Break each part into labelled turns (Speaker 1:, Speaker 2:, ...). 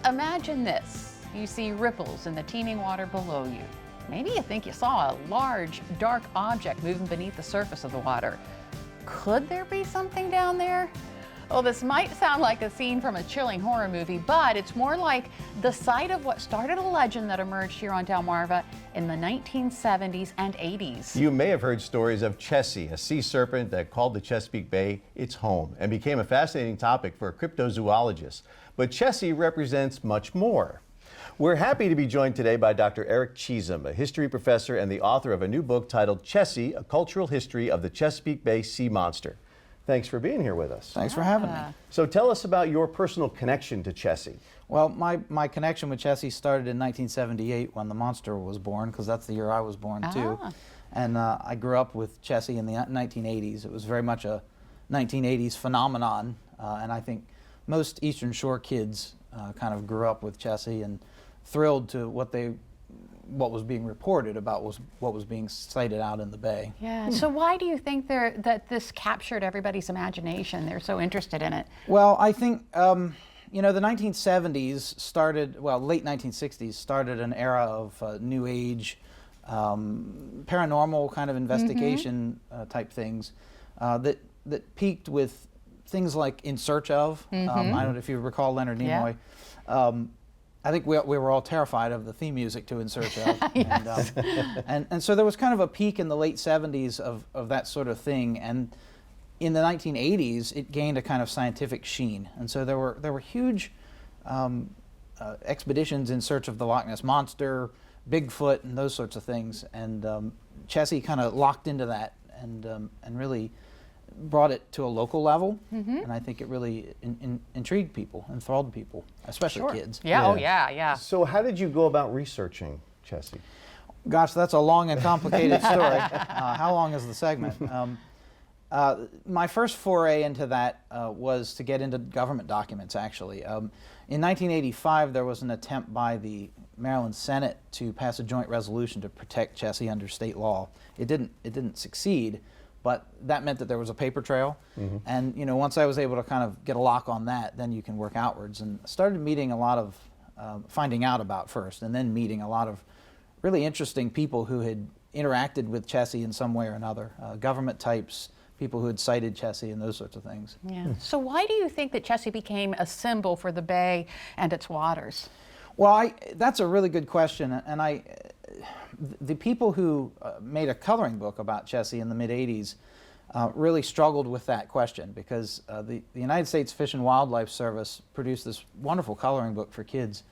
Speaker 1: imagine this. You see ripples in the teeming water below you. Maybe you think you saw a large, dark object moving beneath the surface of the water. Could there be something down there? Well, this might sound like a scene from a chilling horror movie, but it's more like the site of what started a legend that emerged here on Delmarva in the 1970s and 80s.
Speaker 2: You may have heard stories of Chessie, a sea serpent that called the Chesapeake Bay its home and became a fascinating topic for cryptozoologists. But Chessie represents much more. We're happy to be joined today by Dr. Eric Cheezum, a history professor and the author of a new book titled Chessie, A Cultural History of the Chesapeake Bay Sea Monster. Thanks for being here with us.
Speaker 3: Thanks for having me.
Speaker 2: So tell us about your personal connection to Chessie.
Speaker 3: Well, my connection with Chessie started in 1978 when the monster was born, because that's the year I was born too. And I grew up with Chessie in the 1980s. It was very much a 1980s phenomenon, and I think most Eastern Shore kids kind of grew up with Chessie and thrilled to what was being reported about what was being sighted out in the bay.
Speaker 1: Yeah, so why do you think that this captured everybody's imagination? They're so interested in it.
Speaker 3: Well, I think, you know, the 1970s started, well, late 1960s started an era of New Age, paranormal kind of investigation type things that peaked with things like In Search Of. I don't know if you recall Leonard Nimoy. Yeah. I think we were all terrified of the theme music to In Search Of.
Speaker 1: Yes.
Speaker 3: And so there was kind of a peak in the late 70s of that sort of thing. And in the 1980s, it gained a kind of scientific sheen. And so there were huge expeditions in search of the Loch Ness Monster, Bigfoot, and those sorts of things. And Chessie kind of locked into that and really brought it to a local level, and I think it really intrigued people, enthralled people, especially kids.
Speaker 1: Yeah, oh yeah.
Speaker 2: So how did you go about researching Chessie?
Speaker 3: Gosh, that's a long and complicated story. How long is the segment? My first foray into that was to get into government documents, actually. In 1985, there was an attempt by the Maryland Senate to pass a joint resolution to protect Chessie under state law. It didn't succeed, but that meant that there was a paper trail. And you know, once I was able to kind of get a lock on that, then you can work outwards. And started meeting a lot of, finding out about first, and then meeting a lot of really interesting people who had interacted with Chessie in some way or another, government types, people who had cited Chessie and those sorts of things.
Speaker 1: Yeah. So why do you think that Chessie became a symbol for the bay and its waters?
Speaker 3: Well, that's a really good question, and the people who made a coloring book about Chessie in the mid-'80s really struggled with that question, because the United States Fish and Wildlife Service produced this wonderful coloring book for kids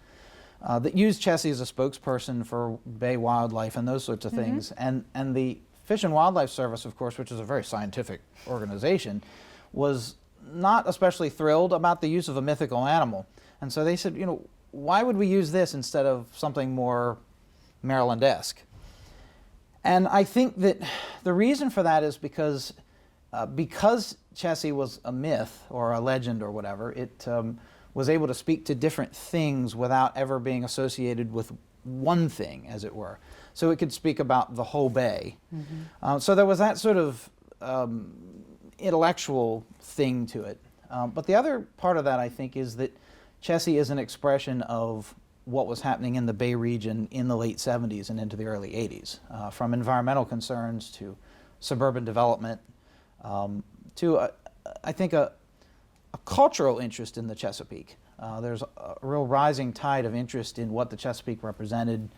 Speaker 3: that used Chessie as a spokesperson for bay wildlife and those sorts of things. And the Fish and Wildlife Service, of course, which is a very scientific organization, was not especially thrilled about the use of a mythical animal. And so they said, you know, why would we use this instead of something more Maryland-esque? And I think that the reason for that is because Chessie was a myth or a legend or whatever, it was able to speak to different things without ever being associated with one thing, as it were. So it could speak about the whole bay. So there was that sort of intellectual thing to it. But the other part of that, I think, is that Chessie is an expression of what was happening in the Bay region in the late 70s and into the early 80s, from environmental concerns to suburban development, to, I think, a cultural interest in the Chesapeake. There's a real rising tide of interest in what the Chesapeake represented,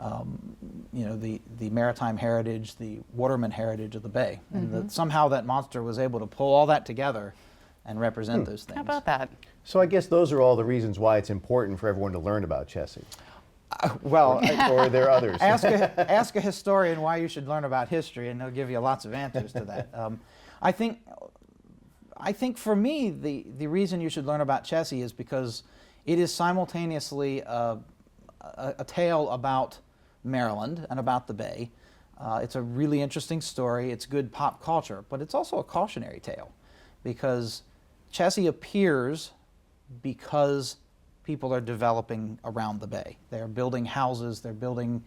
Speaker 3: you know, the maritime heritage, the waterman heritage of the Bay. And somehow that monster was able to pull all that together and represent those things.
Speaker 1: How about that?
Speaker 2: So I guess those are all the reasons why it's important for everyone to learn about Chessie.
Speaker 3: Well,
Speaker 2: or are there others?
Speaker 3: ask a historian why you should learn about history, and they'll give you lots of answers to that. I think for me, the reason you should learn about Chessie is because it is simultaneously a tale about Maryland and about the Bay. It's a really interesting story. It's good pop culture, but it's also a cautionary tale, because Chessie appears because people are developing around the bay. They're building houses, they're building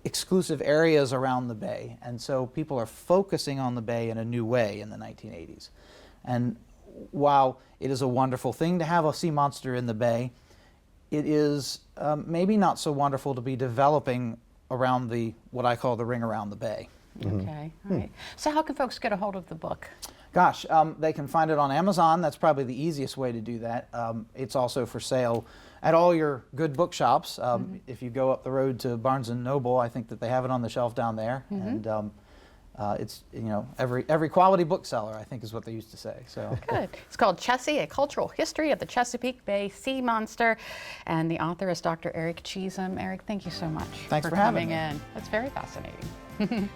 Speaker 3: exclusive areas around the bay, and so people are focusing on the bay in a new way in the 1980s. And while it is a wonderful thing to have a sea monster in the bay, it is maybe not so wonderful to be developing around what I call the ring around the bay.
Speaker 1: Okay, all right. So how can folks get a hold of the book?
Speaker 3: Gosh, they can find it on Amazon. That's probably the easiest way to do that. It's also for sale at all your good bookshops. If you go up the road to Barnes & Noble, I think that they have it on the shelf down there. And it's, every quality bookseller, I think, is what they used to say. So
Speaker 1: Good. It's called Chessie, A Cultural History of the Chesapeake Bay Sea Monster. And the author is Dr. Eric Cheezum. Eric, thank you so much
Speaker 3: Thanks for
Speaker 1: coming
Speaker 3: having me.
Speaker 1: in. That's very fascinating.